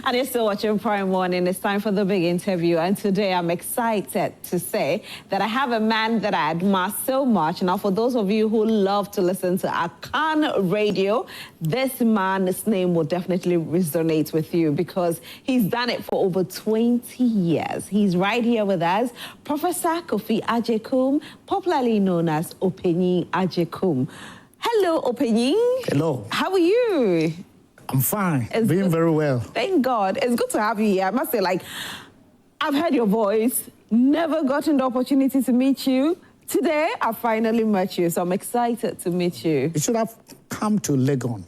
And you're still watching Prime Morning. It's time for the big interview. And today I'm excited to say that I have a man that I admire so much. Now, for those of you who love to listen to Akan Radio, this man's name will definitely resonate with you because he's done it for over 20 years. He's right here with us, Professor Kofi Agyekum, popularly known as Opanyin Agyekum. Hello, Opanyin. Hello. How are you? I'm fine. It's Doing good. very well. Thank God. It's good to have you here. I must say, I've heard your voice, never gotten the opportunity to meet you. Today, I finally met you, so I'm excited to meet you. You should have come to Legon.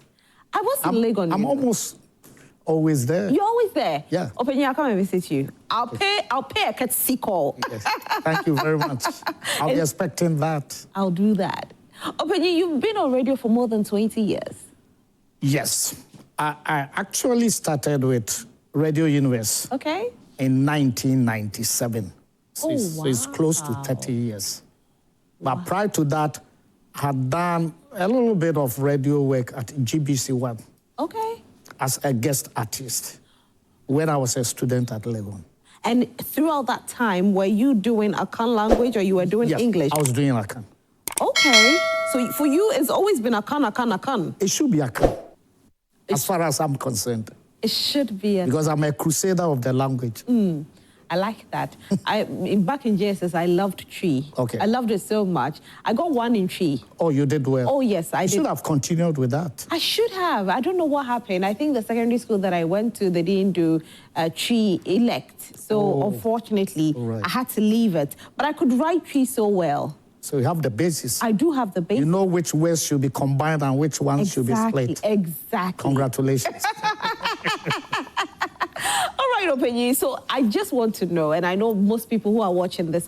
I was in Legon. I'm almost always there. You're always there? Yeah. Opanyin, I'll come and visit you. I'll pay a courtesy call. Yes. Thank you very much. I'll be expecting that. I'll do that. Opanyin, you've been on radio for more than 20 years. Yes. I actually started with Radio Universe in 1997. So it's close to 30 years. But prior to that, I had done a little bit of radio work at GBC1 as a guest artist when I was a student at Legon. And throughout that time, were you doing Akan language or you were doing English? I was doing Akan. Okay. So for you, it's always been Akan. It should be Akan. As far as I'm concerned. It should be. Because I'm a crusader of the language. I like that. Back in JSS, I loved Tree. I loved it so much. I got 1 in Tree. Oh, you did well. Oh, yes, I did. You should have continued with that. I should have. I don't know what happened. I think the secondary school that I went to, they didn't do Tree elect. So unfortunately, I had to leave it. But I could write Tree so well. So you have the basis. I do have the basis. You know which words should be combined and which ones should be split. Exactly. Congratulations. All right, Opanyin. So I just want to know, and I know most people who are watching this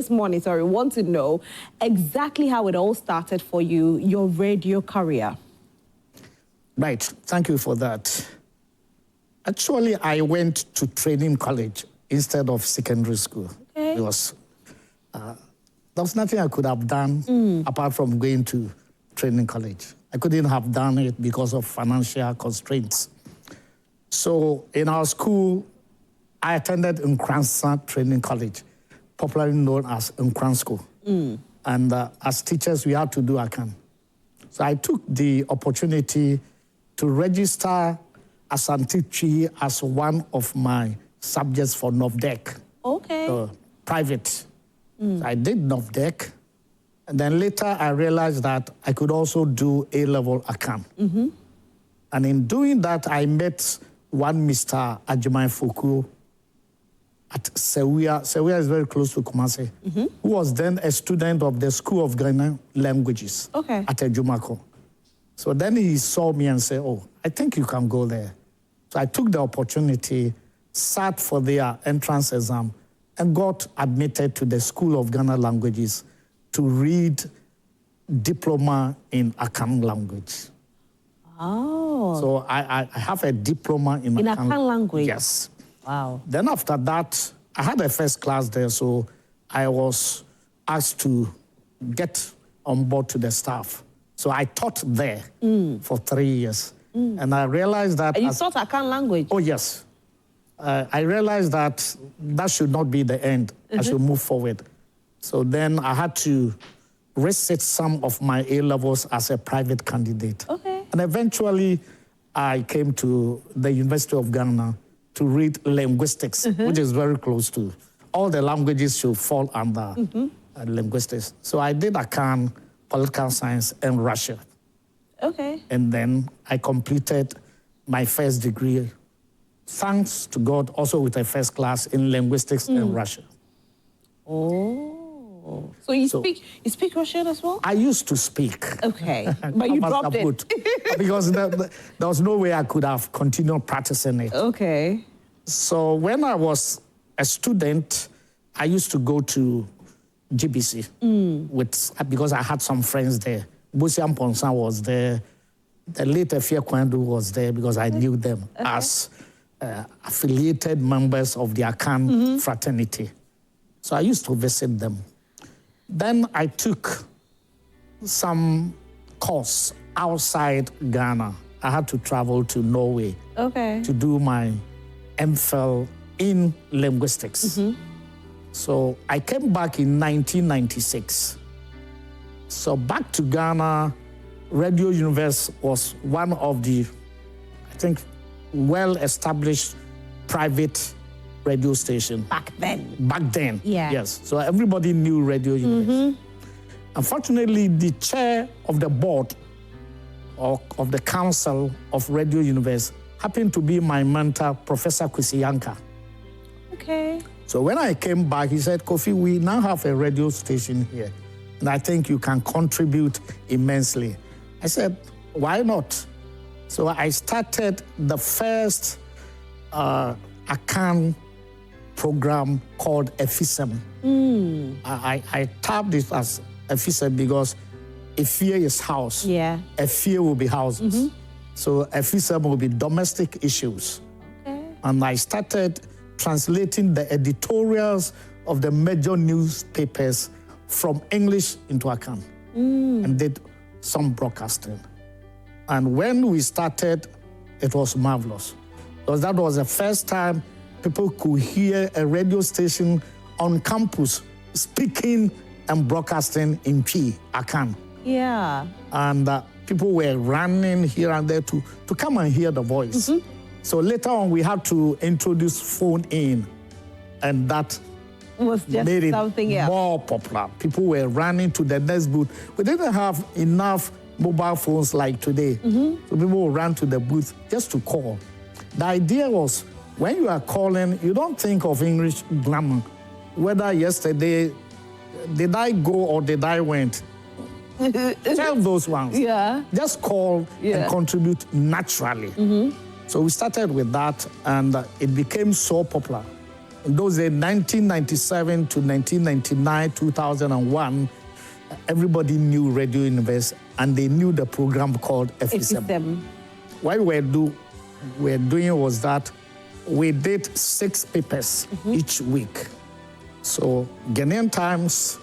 morning, want to know exactly how it all started for you, your radio career. Right. Thank you for that. Actually, I went to training college instead of secondary school. It was... there was nothing I could have done apart from going to training college. I couldn't have done it because of financial constraints. So in our school, I attended Nkransa Training College, popularly known as Nkran School. And as teachers, we had to do Akan. So I took the opportunity to register Asante as one of my subjects for NOVDEC. Private. So I did NOVDEC, and then later I realized that I could also do A-level Akan. And in doing that, I met one Mr. Ajimai Fuku at Sewia. Sewia is very close to Kumasi, who was then a student of the School of Ghanaian Languages at Ejumako. So then he saw me and said, oh, I think you can go there. So I took the opportunity, sat for their entrance exam, and got admitted to the School of Ghana Languages to read diploma in Akan language. So I have a diploma in Akan language? Yes. Wow. Then after that, I had a first class there, so I was asked to get on board to the staff. So I taught there for 3 years. And I realized that... And you taught Akan language? Oh, yes. I realized that that should not be the end. I should move forward. So then I had to resit some of my A-levels as a private candidate. And eventually, I came to the University of Ghana to read linguistics, which is very close to. All the languages should fall under linguistics. So I did Akan, political science, and Russia. And then I completed my first degree, thanks to God, also with a first class in linguistics and Russian. So you speak Russian as well? I used to speak. But you dropped it. Because there was no way I could have continued practicing it. So when I was a student, I used to go to GBC because I had some friends there. Busian Ponsan was there. The late Efia Kwandu was there because I knew them as affiliated members of the Akan fraternity. So I used to visit them. Then I took some course outside Ghana I had to travel to Norway to do my MPhil in linguistics. So I came back in 1996. So back to Ghana, Radio Universe was one of the, I think, well-established private radio station. Back then. Back then, yes. So everybody knew Radio Universe. Unfortunately, the chair of the board or of the council of Radio Universe happened to be my mentor, Professor Kwesi Yanka. So when I came back, he said, Kofi, we now have a radio station here, and I think you can contribute immensely. I said, why not? So I started the first Akan program called Efisem. I tabbed it as Efisem because Efie is house. Efie will be houses. So Efisem will be domestic issues. And I started translating the editorials of the major newspapers from English into Akan and did some broadcasting. And when we started, it was marvelous, because that was the first time people could hear a radio station on campus speaking and broadcasting in P, Akan. And people were running here and there to come and hear the voice. So later on, we had to introduce phone in, and that was just made it something else. More popular. People were running to the next booth. We didn't have enough mobile phones like today. So people would run to the booth just to call. The idea was, when you are calling, you don't think of English grammar, whether yesterday, did I go or did I went? Tell those ones. Just call and contribute naturally. So we started with that, and it became so popular. In those days, 1997 to 1999, 2001, everybody knew Radio Universe, and they knew the program called Efisem. What we were doing was that we did 6 papers each week. So Ghanaian Times,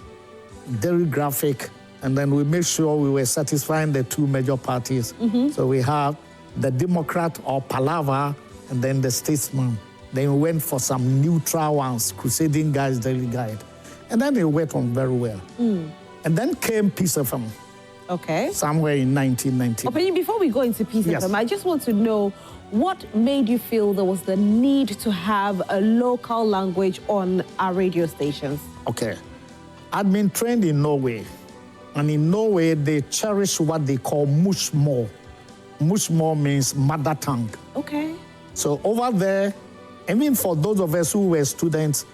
Daily Graphic, and then we made sure we were satisfying the 2 major parties. So we have the Democrat or Palava, and then the Statesman. Then we went for some neutral ones, Crusading Guys, Daily Guide. And then it went on very well. And then came Peace FM. Somewhere in 1990. Opanyin, before we go into Peace FM, I just want to know what made you feel there was the need to have a local language on our radio stations? I'd been trained in Norway. And in Norway, they cherish what they call mushmore. Mushmore means mother tongue. So over there, I mean, for those of us who were students,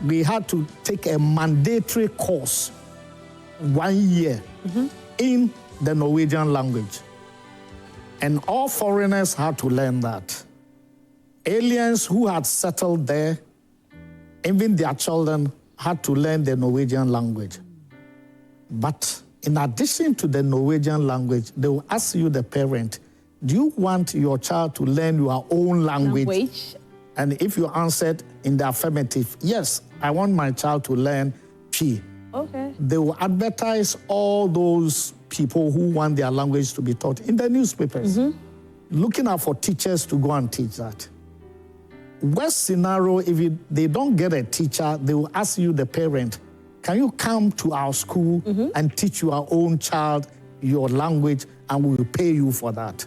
we had to take a mandatory course 1 year in the Norwegian language. And all foreigners had to learn that. Aliens who had settled there, even their children, had to learn the Norwegian language. But in addition to the Norwegian language, they will ask you, the parent, do you want your child to learn your own language? And if you answered in the affirmative, yes, I want my child to learn P. They will advertise all those people who want their language to be taught in the newspapers, looking out for teachers to go and teach that. Worst scenario, if they don't get a teacher, they will ask you, the parent, can you come to our school and teach your own child your language, and we will pay you for that?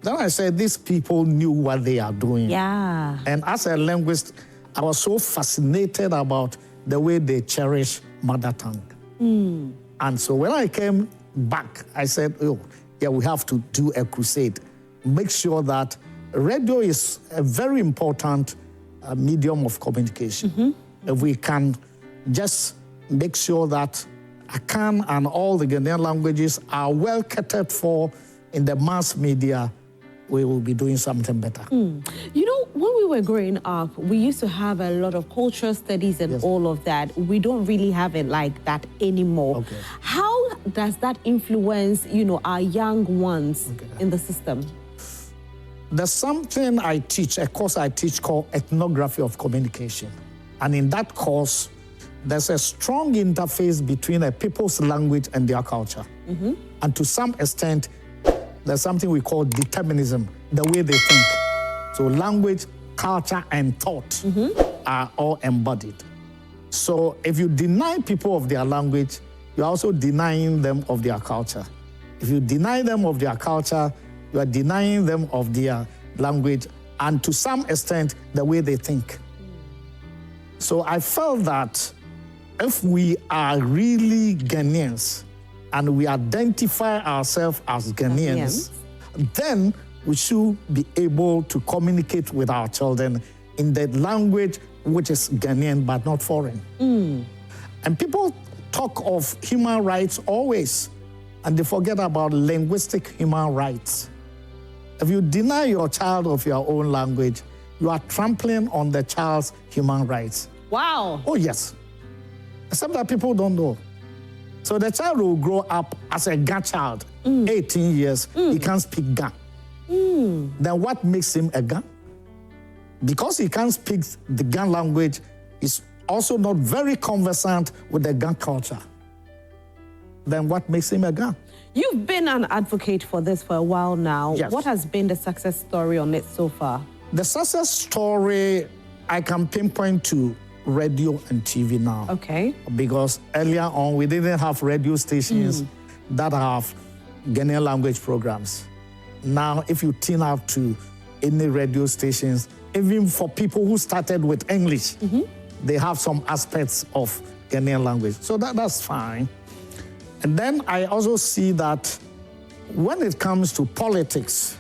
Then I said, these people knew what they are doing. And as a linguist, I was so fascinated about the way they cherish mother tongue. And so when I came back, I said, we have to do a crusade. Make sure that radio is a very important medium of communication. If we can just make sure that Akan and all the Ghanaian languages are well catered for in the mass media, we will be doing something better. You know, when we were growing up, we used to have a lot of cultural studies and all of that. We don't really have it like that anymore. How does that influence, our young ones in the system? There's something I teach, a course I teach called Ethnography of Communication. And in that course, there's a strong interface between a people's language and their culture. And to some extent, there's something we call determinism, the way they think. So language, culture, and thought are all embodied. So if you deny people of their language, you're also denying them of their culture. If you deny them of their culture, you are denying them of their language and to some extent, the way they think. So I felt that if we are really Ghanaians and we identify ourselves as Ghanaians, then we should be able to communicate with our children in the language which is Ghanaian but not foreign. And people talk of human rights always, and they forget about linguistic human rights. If you deny your child of your own language, you are trampling on the child's human rights. Wow. Oh, yes. Except that people don't know. So the child will grow up as a Ga child, 18 years, he can't speak Ga. Then what makes him a Ga? Because he can't speak the Ga language, he's also not very conversant with the Ga culture. Then what makes him a Ga? You've been an advocate for this for a while now. Yes. What has been the success story on it so far? The success story I can pinpoint to radio and TV now. Okay. Because earlier on, we didn't have radio stations that have Ghanaian language programs. Now, if you tune out to any radio stations, even for people who started with English, they have some aspects of Ghanaian language. So that's fine. And then I also see that when it comes to politics,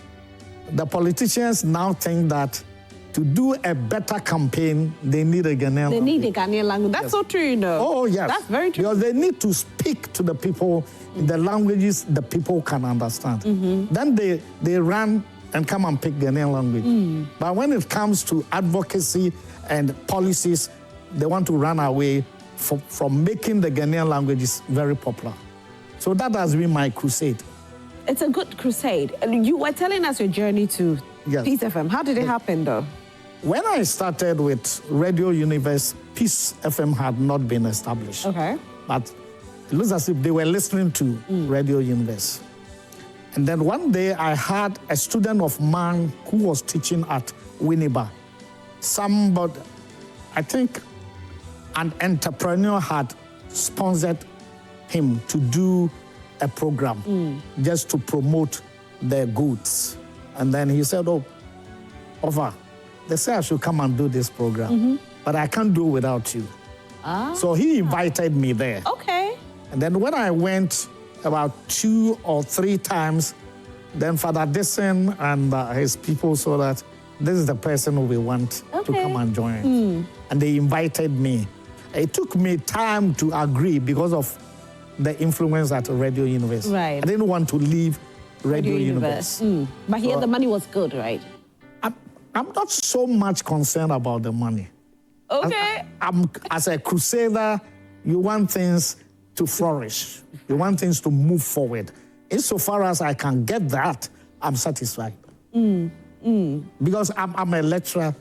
the politicians now think that to do a better campaign, they need a Ghanaian language. They need a Ghanaian language. That's so true, you know. Oh, yes. That's very true. Because they need to speak to the people in the languages the people can understand. Then they run and come and pick Ghanaian language. But when it comes to advocacy and policies, they want to run away from making the Ghanaian languages very popular. So that has been my crusade. It's a good crusade. You were telling us your journey to Peace FM. How did it happen, though? When I started with Radio Universe, Peace FM had not been established. Okay. But it looks as if they were listening to Radio Universe. And then one day I had a student of mine who was teaching at Winneba. Somebody, I think an entrepreneur had sponsored him to do a program just to promote their goods. And then he said, oh, Ofa, they say I should come and do this program, but I can't do it without you. So he invited me there. Okay. And then when I went about 2 or 3 times, then Father Dixon and his people saw that this is the person who we want to come and join. And they invited me. It took me time to agree because of the influence at Radio Universe. Right. I didn't want to leave Radio Universe. But here the money was good, right? I'm not so much concerned about the money. Okay. As a crusader, you want things to flourish. You want things to move forward. Insofar as I can get that, I'm satisfied. Because I'm a lecturer,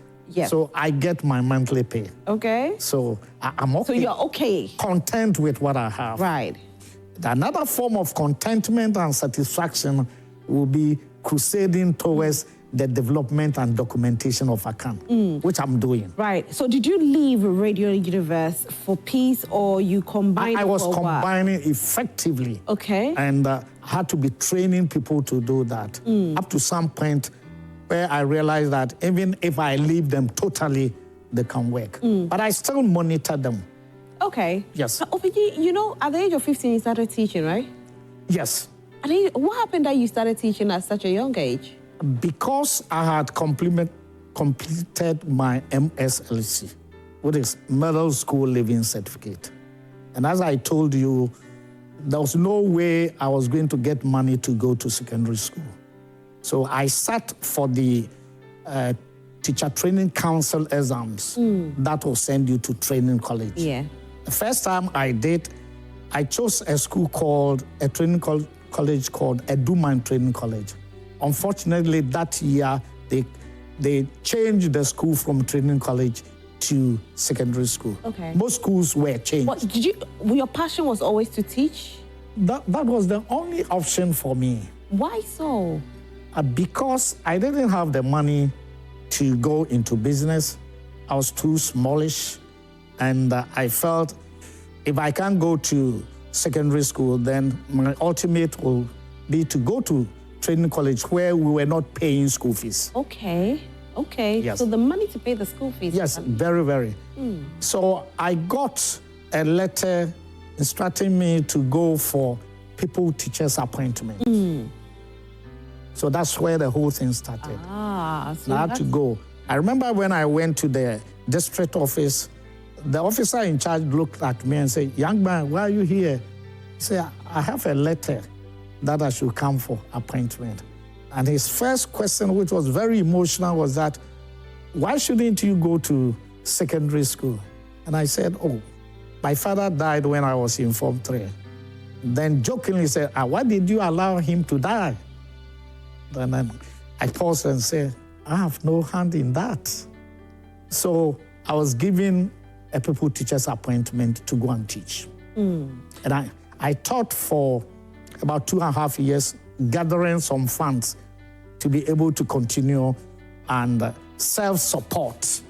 so I get my monthly pay. Okay. So I'm okay. So you're okay. Content with what I have. Right. Another form of contentment and satisfaction will be crusading towards the development and documentation of Akan, which I'm doing. Right. So did you leave Radio Universe for Peace, or you combined? I was combining effectively. Okay. And had to be training people to do that up to some point where I realized that even if I leave them totally, they can work. But I still monitor them. Okay. Yes. Opanyin, you know, at the age of 15, you started teaching, right? Yes. What happened that you started teaching at such a young age? Because I had completed my MSLC, which is Middle School Living Certificate. And as I told you, there was no way I was going to get money to go to secondary school. So I sat for the Teacher Training Council exams that will send you to training college. Yeah. The first time I did, I chose a school called, a training college called Eduman Training College. Unfortunately, that year, they changed the school from training college to secondary school. Okay. Most schools were changed. What, your passion was always to teach? That was the only option for me. Why so? Because I didn't have the money to go into business. I was too smallish, and I felt if I can't go to secondary school, then my ultimate will be to go to training college where we were not paying school fees. Okay. Yes. So the money to pay the school fees. Yes, very, very. So I got a letter instructing me to go for people teachers appointment. So that's where the whole thing started. So I had to go. I remember when I went to the district office, the officer in charge looked at me and said, "Young man, why are you here?" He said, "I have a letter that I should come for appointment." And his first question, which was very emotional, was that, "Why shouldn't you go to secondary school?" And I said, "Oh, my father died when I was in Form 3. Then jokingly said, "Why did you allow him to die?" Then I paused and said, "I have no hand in that." So I was given a people teacher's appointment to go and teach. And I taught for about 2.5 years, gathering some funds to be able to continue and self-support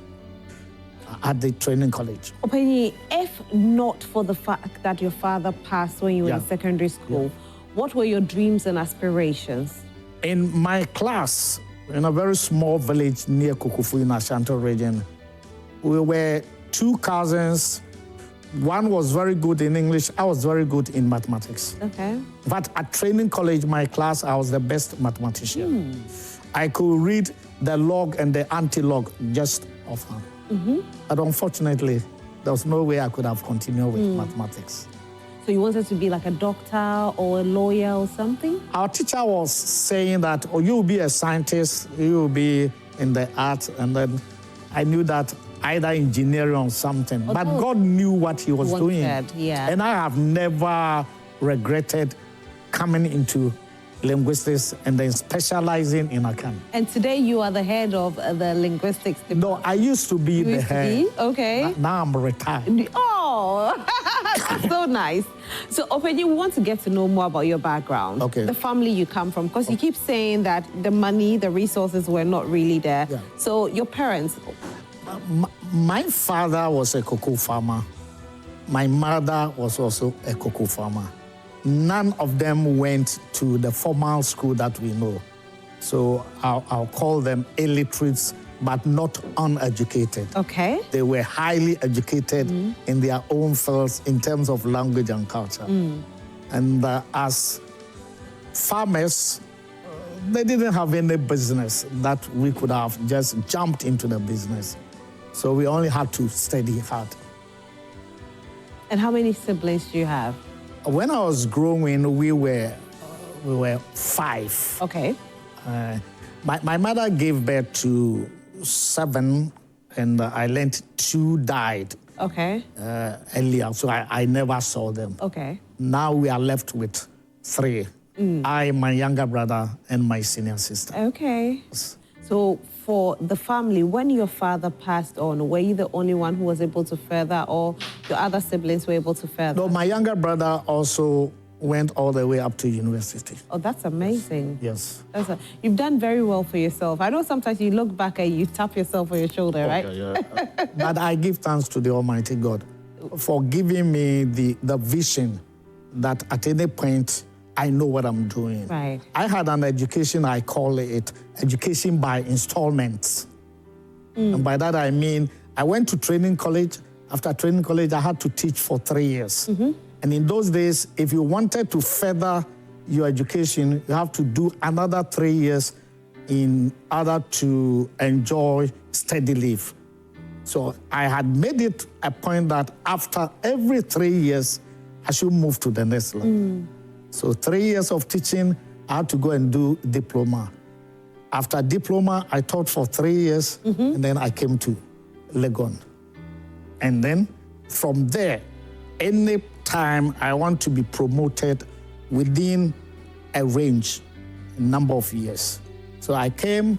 at the training college. Opanyin, if not for the fact that your father passed when you were in secondary school, what were your dreams and aspirations? In my class, in a very small village near Kukufu in Ashanti region, we were 2 cousins. One was very good in English. I was very good in mathematics. Okay. But at training college, my class, I was the best mathematician. I could read the log and the anti-log just offhand. But unfortunately, there was no way I could have continued with mathematics. So you wanted to be like a doctor or a lawyer or something? Our teacher was saying that, "Oh, you'll be a scientist, you'll be in the arts," and then I knew that either engineering or something. But God knew what he was doing. Yeah. And I have never regretted coming into linguistics and then specializing in Akan. And today you are the head of the linguistics department. No, I used to be the head. Okay. Now I'm retired. Oh, that's so nice. So, Opanyin, we want to get to know more about your background. Okay. The family you come from, because you keep saying that the money, the resources were not really there. Yeah. So, your parents... My father was a cocoa farmer. My mother was also a cocoa farmer. None of them went to the formal school that we know. So I'll call them illiterates, but not uneducated. Okay. They were highly educated in their own fields in terms of language and culture. And as farmers, they didn't have any business that we could have just jumped into the business. So we only had to study hard. And how many siblings do you have? When I was growing, we were 5. Okay. My mother gave birth to 7, and I learned 2 died Okay. earlier, so I never saw them. Okay. Now we are left with 3. I, my younger brother, and my senior sister. Okay. So for the family, when your father passed on, were you the only one who was able to further, or your other siblings were able to further? No, my younger brother also went all the way up to university. Oh, that's amazing. Yes. You've done very well for yourself. I know sometimes you look back and you tap yourself on your shoulder, right? Yeah. But I give thanks to the Almighty God for giving me the vision that at any point I know what I'm doing. Right. I had an education, I call it education by installments. And by that I mean, I went to training college. After training college, I had to teach for 3 years. And in those days, if you wanted to further your education, you have to do another 3 years in order to enjoy steady leave. So I had made it a point that after every 3 years, I should move to the next level. So 3 years of teaching, I had to go and do diploma. After diploma, I taught for 3 years, and then I came to Legon. And then from there, any time I want to be promoted within a range, number of years. So I came,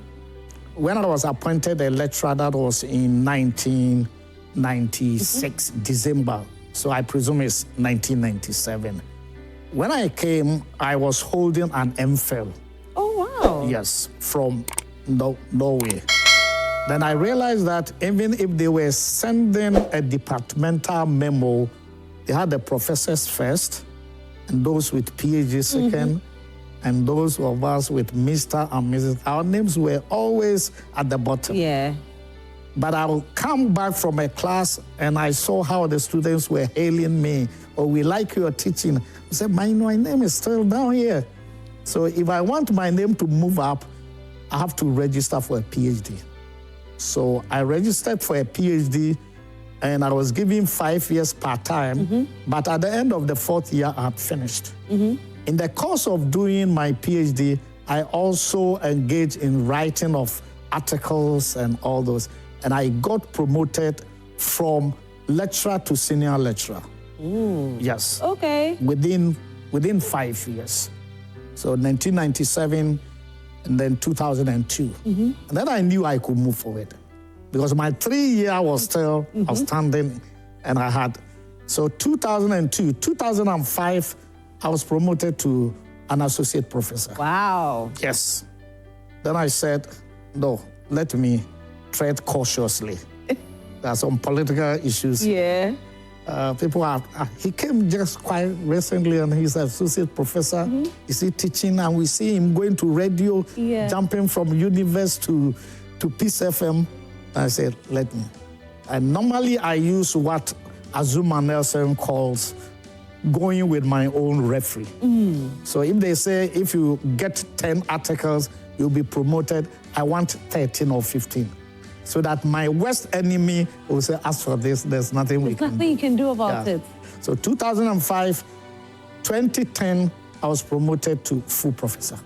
when I was appointed a lecturer, that was in 1996, December. So I presume it's 1997. When I came, I was holding an MPhil. Oh, wow. Yes, from Norway. Then I realized that even if they were sending a departmental memo, they had the professors first, and those with PhD second, and those of us with Mr. and Mrs. Our names were always at the bottom. Yeah. But I'll come back from a class and I saw how the students were hailing me. Oh, we like your teaching. I said, my name is still down here. So if I want my name to move up, I have to register for a PhD. So I registered for a PhD and I was given 5 years part-time. But at the end of the 4th year, I had finished. In the course of doing my PhD, I also engaged in writing of articles and all those. And I got promoted from lecturer to senior lecturer. Yes. Okay. Within 5 years. So 1997 and then 2002. And then I knew I could move forward because my 3-year was still outstanding and I had. So 2002, 2005, I was promoted to an associate professor. Wow. Yes. Then I said, no, let me tread cautiously. There are some political issues. Yeah. People are, he came just quite recently and he's an associate professor. Is he teaching? And we see him going to radio, jumping from Universe to Peace FM. And I said, let me. And normally I use what Azuma Nelson calls going with my own referee. So if they say, if you get 10 articles, you'll be promoted, I want 13 or 15. So that my worst enemy will say, as for this, there's nothing we can do. There's nothing you can do about it. So 2005, 2010, I was promoted to full professor.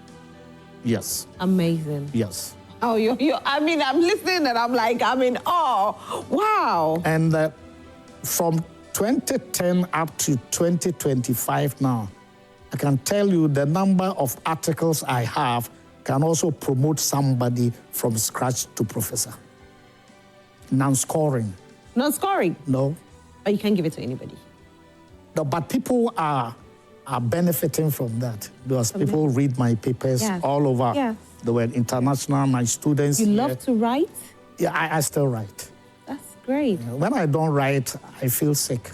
Yes. Amazing. Yes. Oh, I mean, I'm listening and I'm like, I'm in awe. Wow. And from 2010 up to 2025 now, I can tell you the number of articles I have can also promote somebody from scratch to professor. Non-scoring. Non-scoring? No. But you can't give it to anybody. No, but people are benefiting from that because people read my papers all over. Yes. They were international, my students. You love to write? Yeah, I still write. That's great. When I don't write, I feel sick.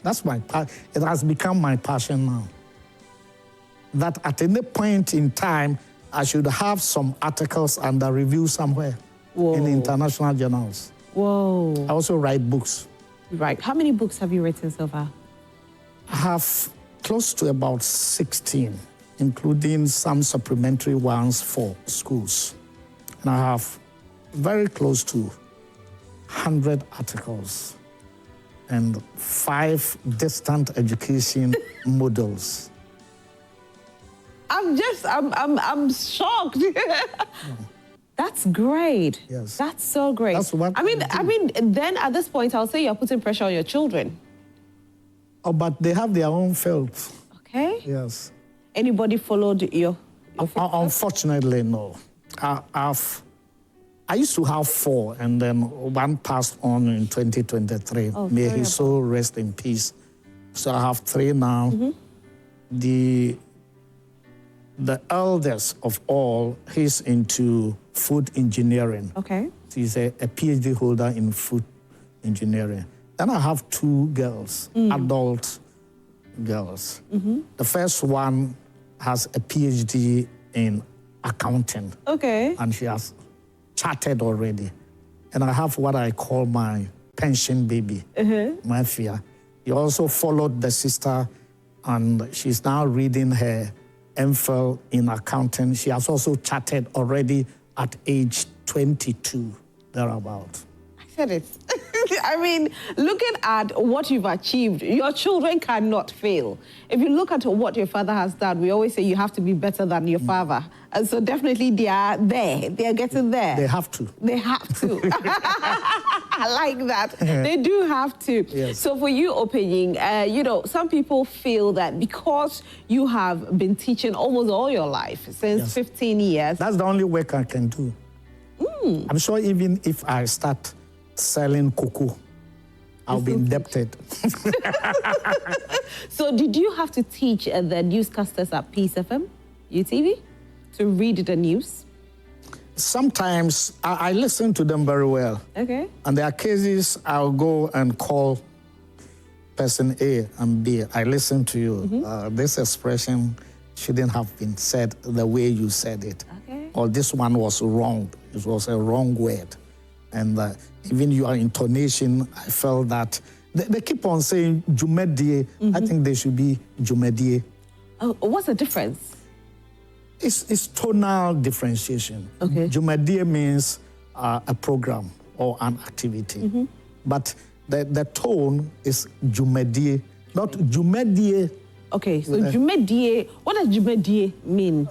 That's it has become my passion now. That at any point in time, I should have some articles under review somewhere in international journals. Whoa. I also write books. Right. How many books have you written so far? I have close to about 16, including some supplementary ones for schools. And I have very close to 100 articles and 5 distant education models. I'm shocked. That's great. Yes. That's so great. That's what I mean, then at this point, I'll say you're putting pressure on your children. Oh, but they have their own field. Okay. Yes. Anybody followed your Unfortunately, no. I used to have 4, and then one passed on in 2023. May his soul rest in peace. So I have 3 now. The eldest of all, he's into food engineering. Okay. He's a PhD holder in food engineering. Then I have 2 girls, adult girls. The first one has a PhD in accounting. Okay. And she has chartered already. And I have what I call my pension baby, Mafia. He also followed the sister, and she's now reading her MPhil in accounting. She has also chartered already at age 22, thereabout. I said it. I mean, looking at what you've achieved, your children cannot fail. If you look at what your father has done, we always say you have to be better than your father. And so definitely they are there. They are getting there. They have to. They have to. I like that. They do have to. Yes. So for you, Opanyin, you know, some people feel that because you have been teaching almost all your life, since 15 years. That's the only work I can do. I'm sure even if I start selling cocoa, I'll be indebted. So did you have to teach the newscasters at Peace FM, UTV, to read the news? Sometimes I listen to them very well. Okay. And there are cases I'll go and call person A and B. I listen to you. This expression shouldn't have been said the way you said it. Okay. Or this one was wrong. It was a wrong word. And even your intonation, I felt that they keep on saying Jumedie. I think they should be Jumedie. Oh, what's the difference? It's tonal differentiation. Okay. Jumedie means a program or an activity. But the tone is Jumedie, not Jumedie. Okay, so Jumedie, what does Jumedie mean?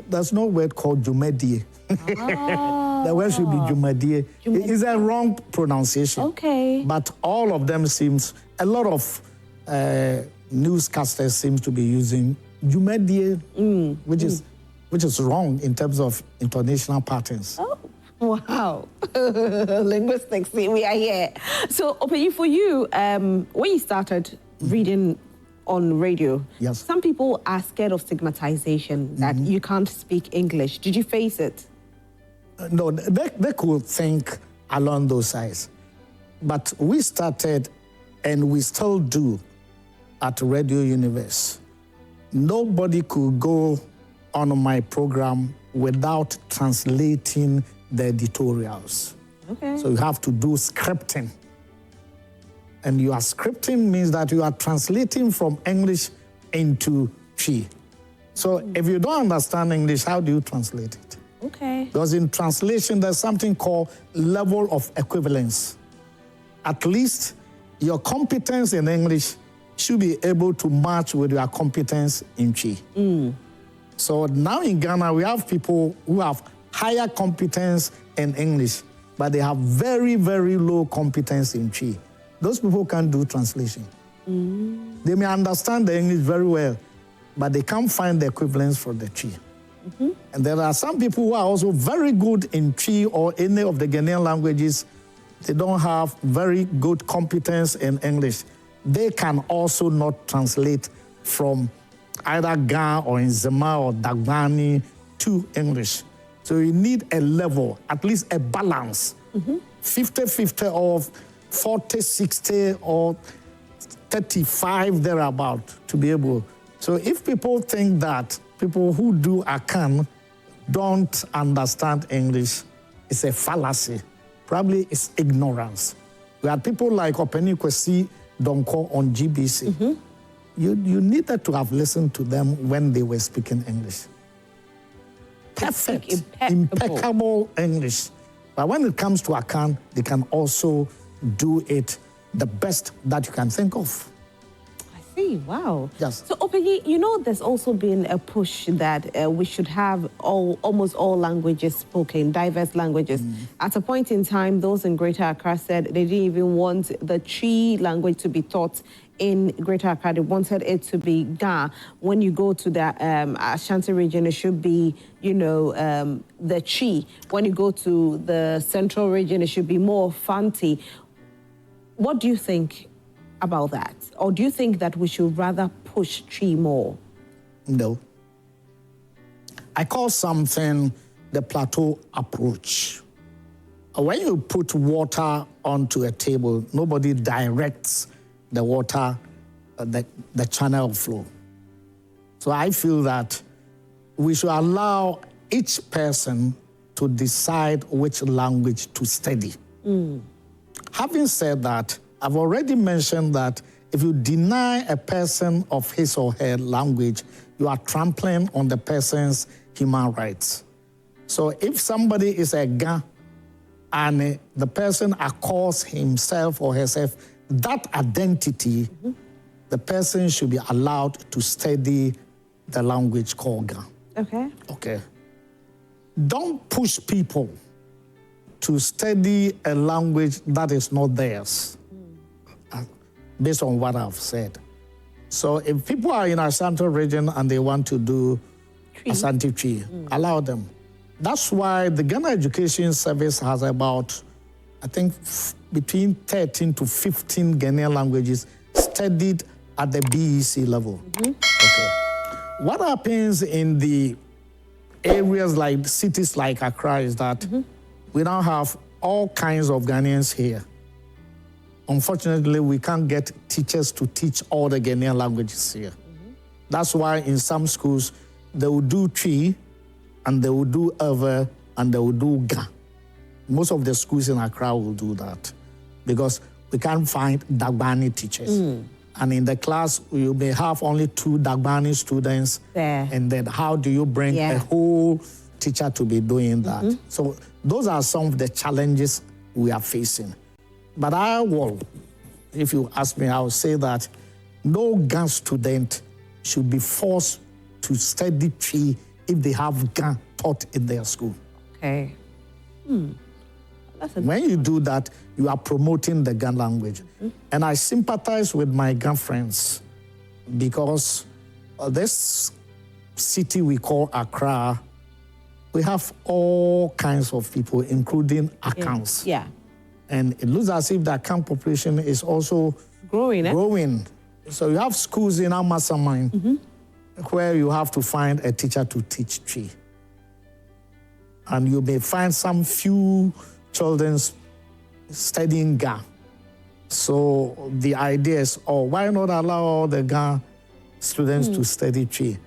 There's no word called Jumedie. The word should be Jumedie. It's a wrong pronunciation. Okay. But all of them seems, a lot of newscasters seem to be using Jumedie, which is wrong in terms of intonational patterns. Oh, wow. Linguistics, see, we are here. So, Opanyin, for you, when you started reading on radio, yes, some people are scared of stigmatization, that you can't speak English. Did you face it? No, they could think along those lines. But we started, and we still do, at Radio Universe. Nobody could go on my program without translating the editorials. Okay. So you have to do scripting. And your scripting means that you are translating from English into Twi. So if you don't understand English, how do you translate it? Okay. Because in translation, there's something called level of equivalence. At least your competence in English should be able to match with your competence in Twi. So now in Ghana, we have people who have higher competence in English, but they have very, very low competence in Twi. Those people can't do translation. They may understand the English very well, but they can't find the equivalence for the Twi. And there are some people who are also very good in Twi or any of the Ghanaian languages. They don't have very good competence in English. They can also not translate from either Ga or Nzema or Dagbani to English. So you need a level, at least a balance, 50-50 or 40-60 or 35 thereabout to be able. So if people think that people who do Akan don't understand English, it's a fallacy. Probably it's ignorance. We had people like Opanyin Kofi Agyekum on GBC. You needed to have listened to them when they were speaking English. Perfect, impeccable English. But when it comes to Akan, they can also do it the best that you can think of. I see, wow. Yes. So, Opanyin, you know, there's also been a push that we should have almost all languages spoken, diverse languages. At a point in time, those in Greater Accra said they didn't even want the Twi language to be taught in Greater Accra. They wanted it to be Ga. When you go to the Ashanti region, it should be, you know, the Twi. When you go to the Central region, it should be more Fanti. What do you think about that? Or do you think that we should rather push Twi more? No. I call something the plateau approach. When you put water onto a table, nobody directs the water, the channel of flow. So I feel that we should allow each person to decide which language to study. Having said that, I've already mentioned that if you deny a person of his or her language, you are trampling on the person's human rights. So if somebody is a Ga and the person calls himself or herself that identity, the person should be allowed to study the language called Ga. Okay. Okay. Don't push people to study a language that is not theirs, based on what I've said. So if people are in Ashanti region and they want to do Ashanti Twi, allow them. That's why the Ghana Education Service has about I think between 13 to 15 Ghanaian languages studied at the BEC level. Okay. What happens in the areas like cities like Accra is that we now have all kinds of Ghanaians here. Unfortunately, we can't get teachers to teach all the Ghanaian languages here. That's why in some schools, they will do Twi, and they will do Ewe, and they will do Ga. Most of the schools in Accra will do that because we can't find Dagbani teachers. And in the class, you may have only 2 Dagbani students. There. And then how do you bring a whole teacher to be doing that? So those are some of the challenges we are facing. But I will, if you ask me, I will say that no Ga student should be forced to study Twi if they have Ga taught in their school. Okay. When you do that, you are promoting the Ga language. And I sympathize with my Ga friends because this city we call Accra, we have all kinds of people, including Akans. Yeah. And it looks as if the Akan population is also growing. So you have schools in Amasaman where you have to find a teacher to teach Twi. And you may find some few children studying Ga. So the idea is, why not allow all the Ga students to study Twi?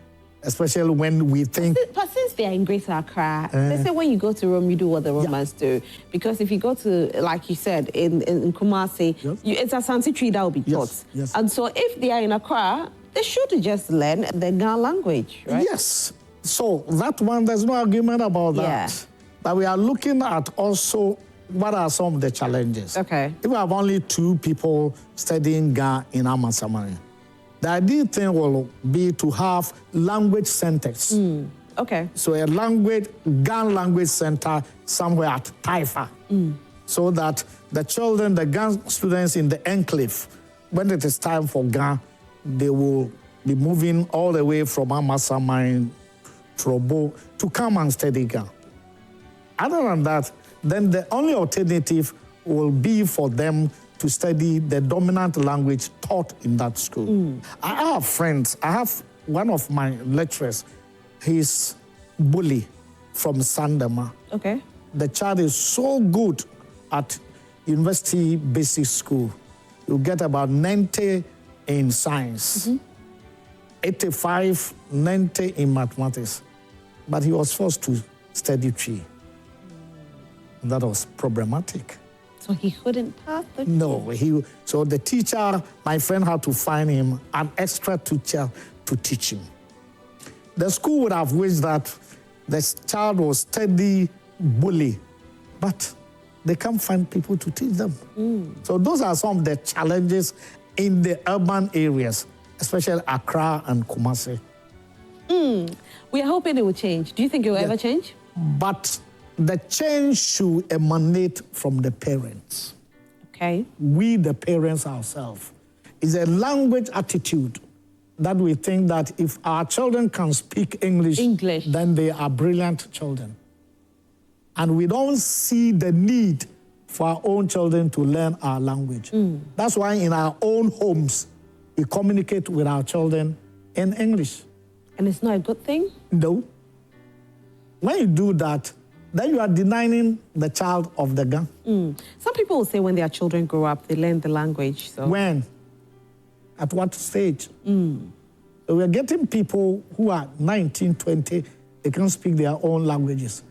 Especially when we think... But since they are in Greater Accra, they say when you go to Rome, you do what the Romans do. Because if you go to, like you said, in Kumasi, it's Asante Twi that will be taught. Yes. And so if they are in Accra, they should just learn the Ga language, right? Yes. So that one, there's no argument about that. Yeah. But we are looking at also what are some of the challenges. Okay. If we have only 2 people studying Ga in Amasamani, the ideal thing will be to have language centers. Okay. So a Ga language center somewhere at Taifa, so that the children, the Ga students in the enclave, when it is time for Ga, they will be moving all the way from Amasamani, Trobo, to come and study Ga. Other than that, then the only alternative will be for them to study the dominant language taught in that school. I have friends. I have one of my lecturers. He's Bully from Sandema. Okay. The child is so good at university basic school. You get about 90 in science, 85, 90 in mathematics. But he was forced to study Twi. That was problematic. So he couldn't pass the... No, so the teacher, my friend had to find him an extra teacher to teach him. The school would have wished that the child was study Bully, but they can't find people to teach them. So those are some of the challenges in the urban areas, especially Accra and Kumasi. We are hoping it will change. Do you think it will ever change? But the change should emanate from the parents. Okay. We, the parents ourselves. It's a language attitude that we think that if our children can speak English, then they are brilliant children. And we don't see the need for our own children to learn our language. That's why in our own homes, we communicate with our children in English. And it's not a good thing? No. When you do that, then you are denying the child of the Ga. Some people will say when their children grow up, they learn the language. So. When? At what stage? So we're getting people who are 19, 20, they can speak their own languages.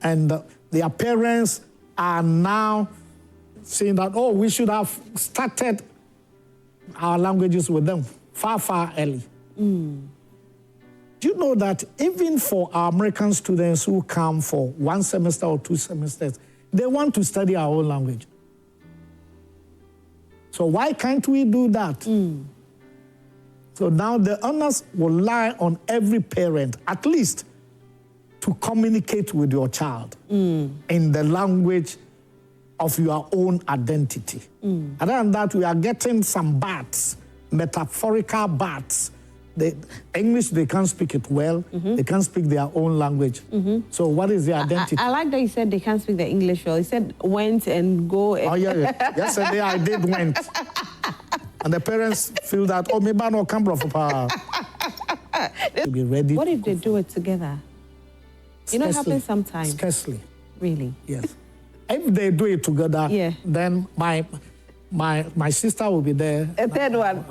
And their parents are now saying that, we should have started our languages with them far, far early. Do you know that even for our American students who come for 1 semester or 2 semesters, they want to study our own language? So why can't we do that? So now the onus will lie on every parent, at least, to communicate with your child in the language of your own identity. Other than that, we are getting some baths, metaphorical baths, English, they can't speak it well. They can't speak their own language. So what is their identity? I like that you said they can't speak the English well. You said went and go. Oh, yeah. Yesterday I did went. And the parents feel that, oh, maybe I don't come from to be ready. What if they do it together? You know, it happens sometimes. Scarcely. Really? Yes. If they do it together, then my sister will be there. A third one?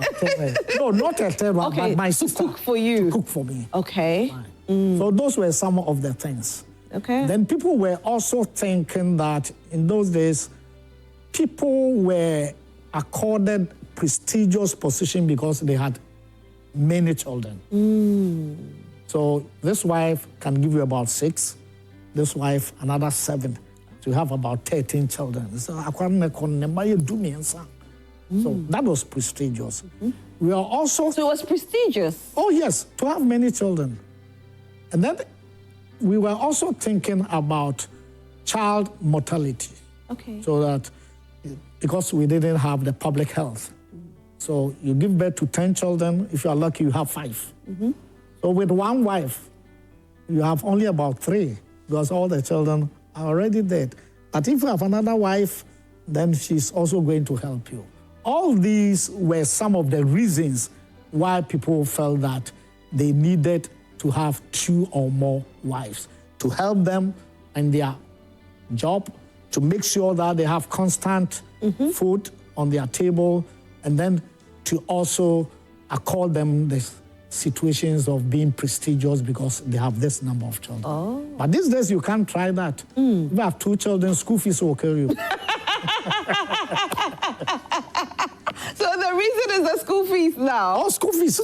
No, not a third one, okay, but my sister. To cook for you. To cook for me. Okay. So those were some of the things. Okay. Then people were also thinking that in those days, people were accorded prestigious position because they had many children. So this wife can give you about 6, this wife another 7. So you have about 13 children. So that was prestigious. We are also... So it was prestigious? Oh, yes, to have many children. And then we were also thinking about child mortality. Okay. So that, because we didn't have the public health. So you give birth to 10 children, if you are lucky, you have 5. So with one wife, you have only about 3, because all the children are already dead. But if you have another wife, then she's also going to help you. All these were some of the reasons why people felt that they needed to have 2 or more wives to help them in their job, to make sure that they have constant food on their table, and then to also accord them the situations of being prestigious because they have this number of children. Oh. But these days, you can't try that. If you have 2 children, school fees will kill you. So the reason is the school fees now? Oh, school fees.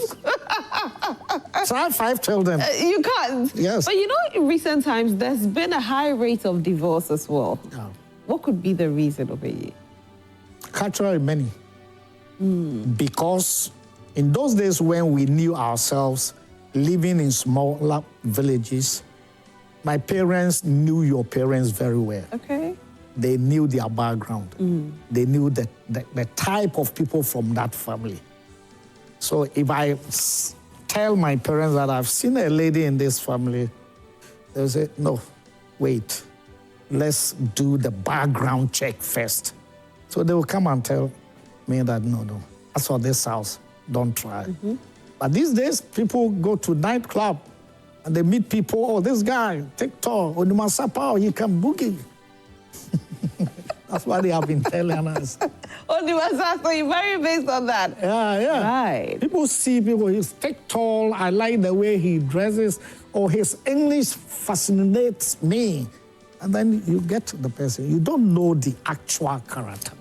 Try 5 children. You can't. Yes. But you know, in recent times, there's been a high rate of divorce as well. Yeah. What could be the reason of it? Culturally, many. Because in those days when we knew ourselves living in smaller villages, my parents knew your parents very well. Okay. They knew their background. They knew the type of people from that family. So if I tell my parents that I've seen a lady in this family, they'll say, no, wait, let's do the background check first. So they will come and tell me that, no, as for this house, don't try. But these days, people go to nightclub and they meet people, oh, this guy, TikTok, Onimasapa, he can boogie. That's what they have been telling us. Onimasapa, so you marry based on that? Yeah. Right. People see people, he's tall, I like the way he dresses, or his English fascinates me. And then you get the person. You don't know the actual character.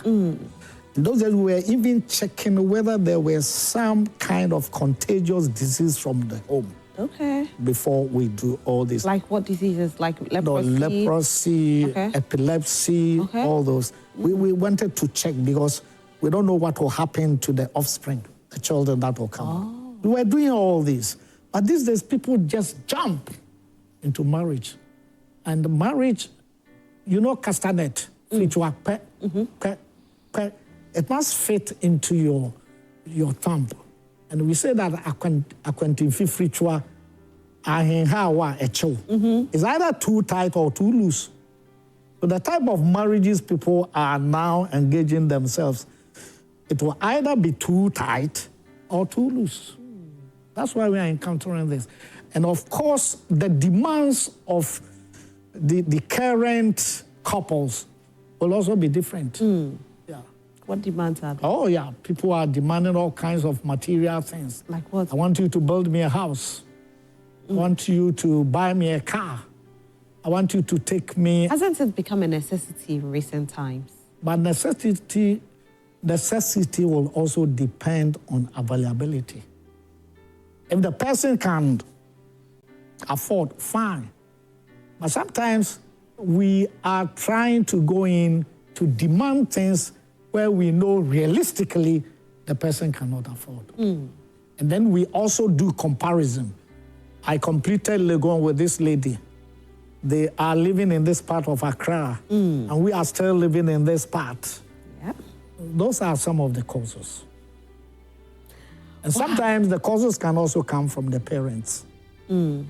In those days, we were even checking whether there was some kind of contagious disease from the home. Okay. Before we do all this. Like what diseases? Like leprosy? No, leprosy, okay. Epilepsy, okay. All those. We wanted to check because we don't know what will happen to the offspring, the children that will come. We were doing all this. But these days, people just jump into marriage. And marriage, you know, castanet, it must fit into your thumb. And we say that it's either too tight or too loose. So the type of marriages people are now engaging themselves, it will either be too tight or too loose. That's why we are encountering this. And of course, the demands of the current couples will also be different. Yeah. What demands are they? Oh, yeah. People are demanding all kinds of material things. Like what? I want you to build me a house. I want you to buy me a car. I want you to take me... Hasn't it become a necessity in recent times? But necessity will also depend on availability. If the person can afford, fine. But sometimes we are trying to go in to demand things where we know realistically the person cannot afford. And then we also do comparison. I completed Legon with this lady. They are living in this part of Accra, and we are still living in this part. Yep. Those are some of the causes. And sometimes the causes can also come from the parents. When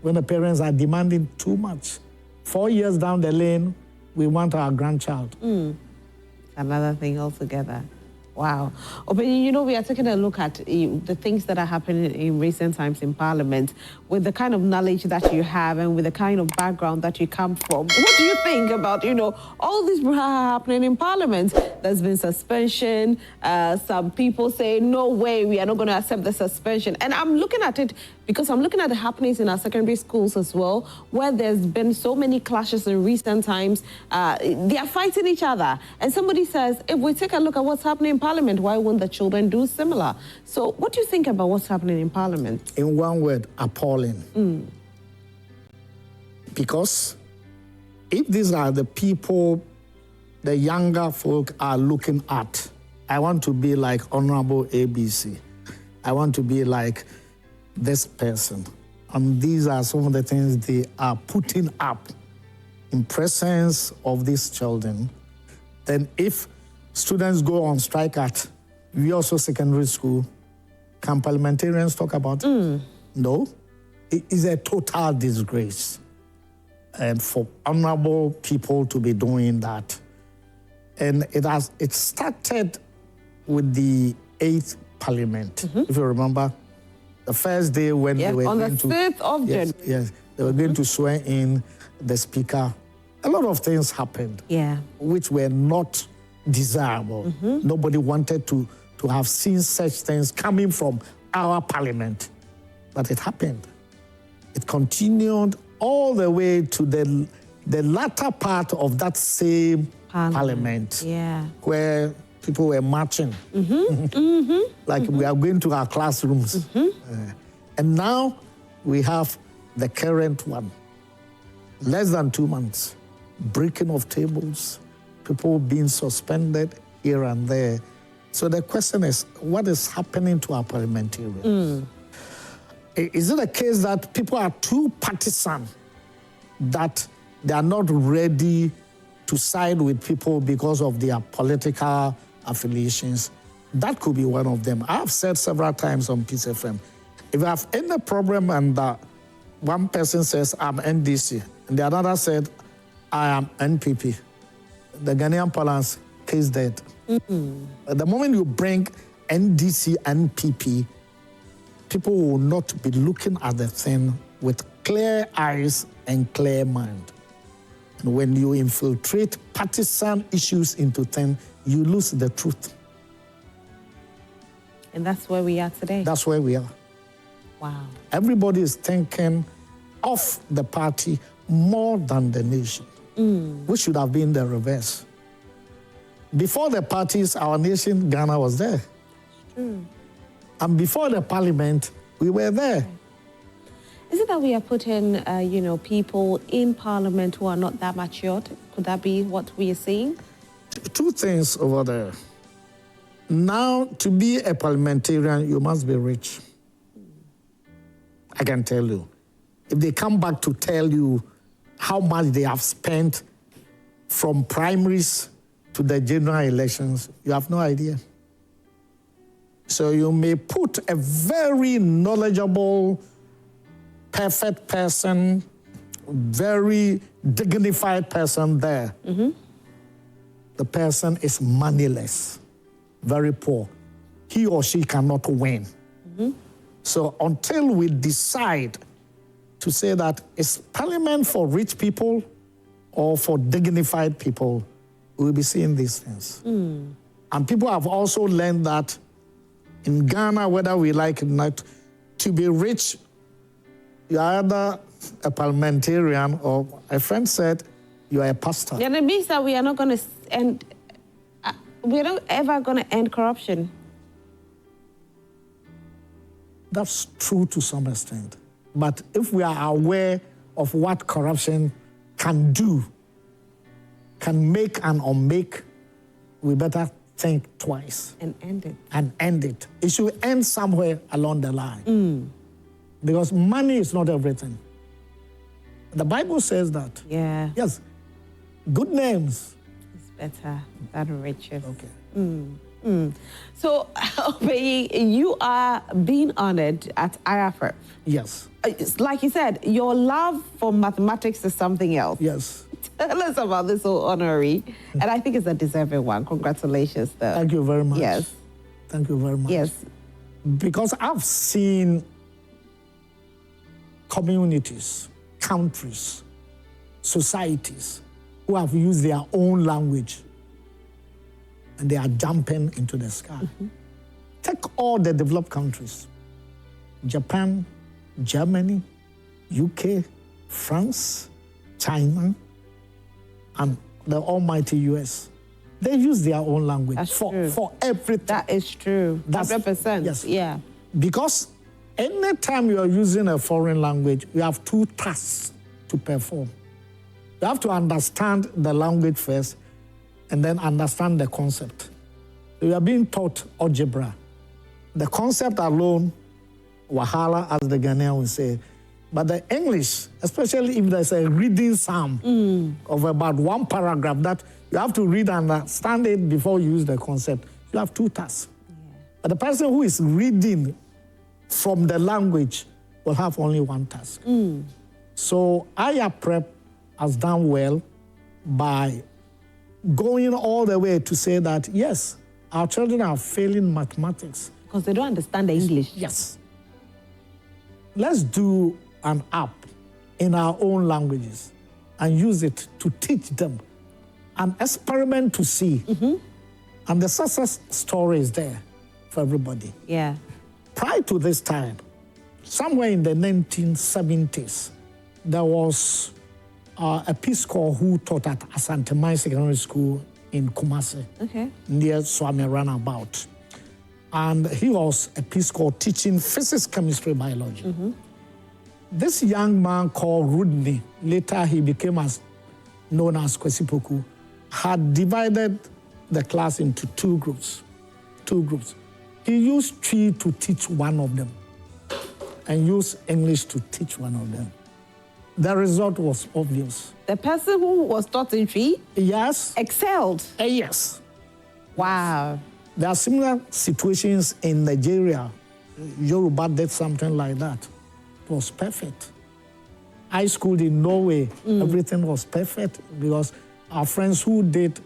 the parents are demanding too much. 4 years down the lane, we want our grandchild. Another thing altogether. Wow. Opanyin, you know, we are taking a look at the things that are happening in recent times in Parliament with the kind of knowledge that you have and with the kind of background that you come from. What do you think about, you know, all this happening in Parliament? There's been suspension. Some people say, no way, we are not going to accept the suspension. And I'm looking at it because I'm looking at the happenings in our secondary schools as well, where there's been so many clashes in recent times. They are fighting each other. And somebody says, if we take a look at what's happening in Parliament, why won't the children do similar? So what do you think about what's happening in Parliament? In one word, appalling. Because if these are the people the younger folk are looking at, I want to be like Honorable ABC. I want to be like this person. And these are some of the things they are putting up in presence of these children. Then if students go on strike at we also secondary school, can parliamentarians talk about it? No. It is a total disgrace. And for honorable people to be doing that. And it started with the 8th Parliament, if you remember. The first day when they were on the going 5th of January. Yes, they were going to swear in the speaker. A lot of things happened, which were not desirable. Nobody wanted to have seen such things coming from our parliament. But it happened. It continued all the way to the latter part of that same parliament where people were marching. Like we are going to our classrooms. And now we have the current one. Less than 2 months. Breaking of tables, people being suspended here and there. So the question is, what is happening to our parliamentarians? Is it a case that people are too partisan, that they are not ready to side with people because of their political affiliations? That could be one of them. I've said several times on Peace FM, if you have any problem and one person says, I'm NDC, and the other said, I am NPP, the Ghanaian parlance, case dead. The moment you bring NDC and PP, people will not be looking at the thing with clear eyes and clear mind. And when you infiltrate partisan issues into things, you lose the truth. And that's where we are today. That's where we are. Wow. Everybody is thinking of the party more than the nation, which should have been the reverse. Before the parties, our nation, Ghana, was there. And before the parliament, we were there. Is it that we are putting, you know, people in parliament who are not that matured? Could that be what we are seeing? Two things over there. Now, to be a parliamentarian, you must be rich. I can tell you. If they come back to tell you how much they have spent from primaries to the general elections, you have no idea. So you may put a very knowledgeable, perfect person, very dignified person there. The person is moneyless, very poor. He or she cannot win. So until we decide to say that it's parliament for rich people or for dignified people, we'll be seeing these things. And people have also learned that in Ghana, whether we like it or not, to be rich, you are either a parliamentarian or, a friend said, you are a pastor. And it means that we are not going to end, we're not ever going to end corruption. That's true to some extent. But if we are aware of what corruption can do, can make and unmake, we better think twice. And end it. And end it. It should end somewhere along the line. Because money is not everything. The Bible says that. Yes. Good names. It's better than riches. Okay. So, Opanyin, you are being honored at IAPREP. Yes. It's like you said, your love for mathematics is something else. Yes. Tell us about this whole honorary. And I think it's a deserving one. Congratulations, though. Thank you very much. Yes. Thank you very much. Yes. Because I've seen communities, countries, societies who have used their own language and they are jumping into the sky. Take all the developed countries, Japan, Germany, UK, France, China, and the almighty US. They use their own language for everything. That is true. That's 100%. Yes. Yeah. Because anytime you are using a foreign language, you have two tasks to perform. You have to understand the language first and then understand the concept. You are being taught algebra. The concept alone, wahala, as the Ghanaian would say. But the English, especially if there's a reading psalm of about one paragraph that you have to read and understand it before you use the concept, you have two tasks. Yeah. But the person who is reading from the language will have only one task. So IAPREP has done well by going all the way to say that, yes, our children are failing mathematics. Because they don't understand the English. Yes. Let's do an app in our own languages and use it to teach them an experiment to see. And the success story is there for everybody. Yeah. Prior to this time, somewhere in the 1970s, there was a Peace Corps who taught at Asantemai Secondary School in Kumasi, near Swami Runabout. And he was a Peace Corps teaching physics, chemistry, biology. This young man called Rudney, later he became known as Kwesipoku, had divided the class into two groups. He used Twi to teach one of them and used English to teach one of them. The result was obvious. The person who was taught in Twi? Yes. Excelled? Yes. Wow. There are similar situations in Nigeria. Yoruba did something like that. It was perfect. I schooled in Norway. Everything was perfect because our friends who did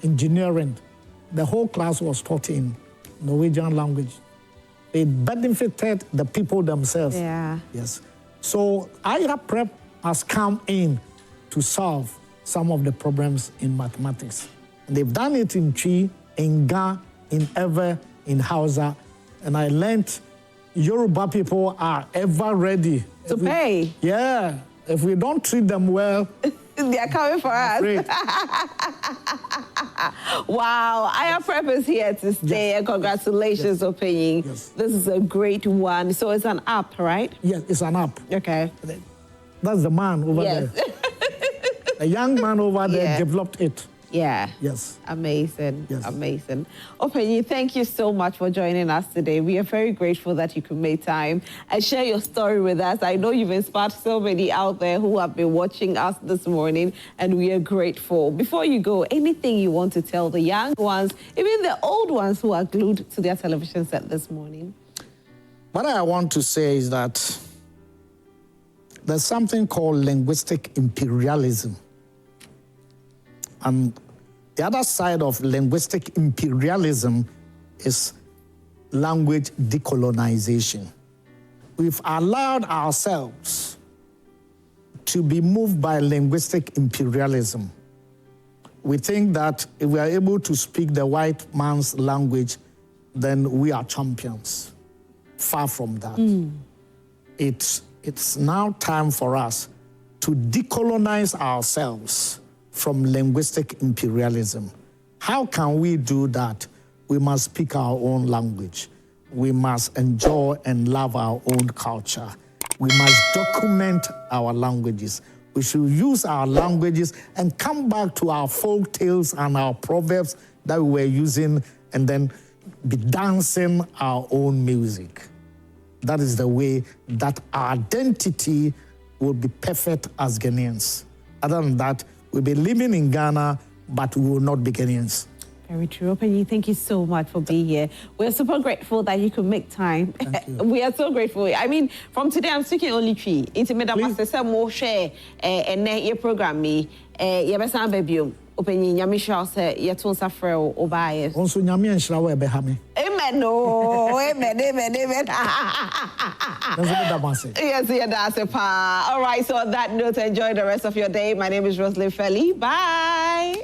engineering, the whole class was taught in Norwegian language. It benefited the people themselves. Yeah. Yes. So IAPREP has come in to solve some of the problems in mathematics. And they've done it in Twi, in Ga, in Ewe, in Hausa. And I learned Yoruba people are ever ready. To pay? Yeah. If we don't treat them well, they are coming for us. Wow, IAPREP is here to stay. Yes. Congratulations, Opanyin. Yes. This is a great one. So it's an app, right? Yes, it's an app. Okay. That's the man over there. A young man over there developed it. Yeah. Yes. Amazing. Yes. Amazing. Opanyin, thank you so much for joining us today. We are very grateful that you could make time and share your story with us. I know you've inspired so many out there who have been watching us this morning, and we are grateful. Before you go, anything you want to tell the young ones, even the old ones who are glued to their television set this morning? What I want to say is that there's something called linguistic imperialism. And the other side of linguistic imperialism is language decolonization. We've allowed ourselves to be moved by linguistic imperialism. We think that if we are able to speak the white man's language, then we are champions. Far from that. It's now time for us to decolonize ourselves from linguistic imperialism. How can we do that? We must speak our own language. We must enjoy and love our own culture. We must document our languages. We should use our languages and come back to our folk tales and our proverbs that we were using and then be dancing our own music. That is the way that our identity will be perfect as Ghanaians. Other than that, we'll be living in Ghana, but we will not be Ghanaians. Very true. Opanyin, thank you so much for being here. We're super grateful that you could make time. Thank you. We are so grateful. I mean, from today, I'm speaking only three. Intimate master more share and your program me. Yabesan baby. Opanyin, Yamisha say Yatun Safrel Obaye. Also, Nyami and Shrawa Behame. Amen. Oh, amen. Yes, yeah, that's a pa. All right, so on that note, enjoy the rest of your day. My name is Roslyn Felly. Bye.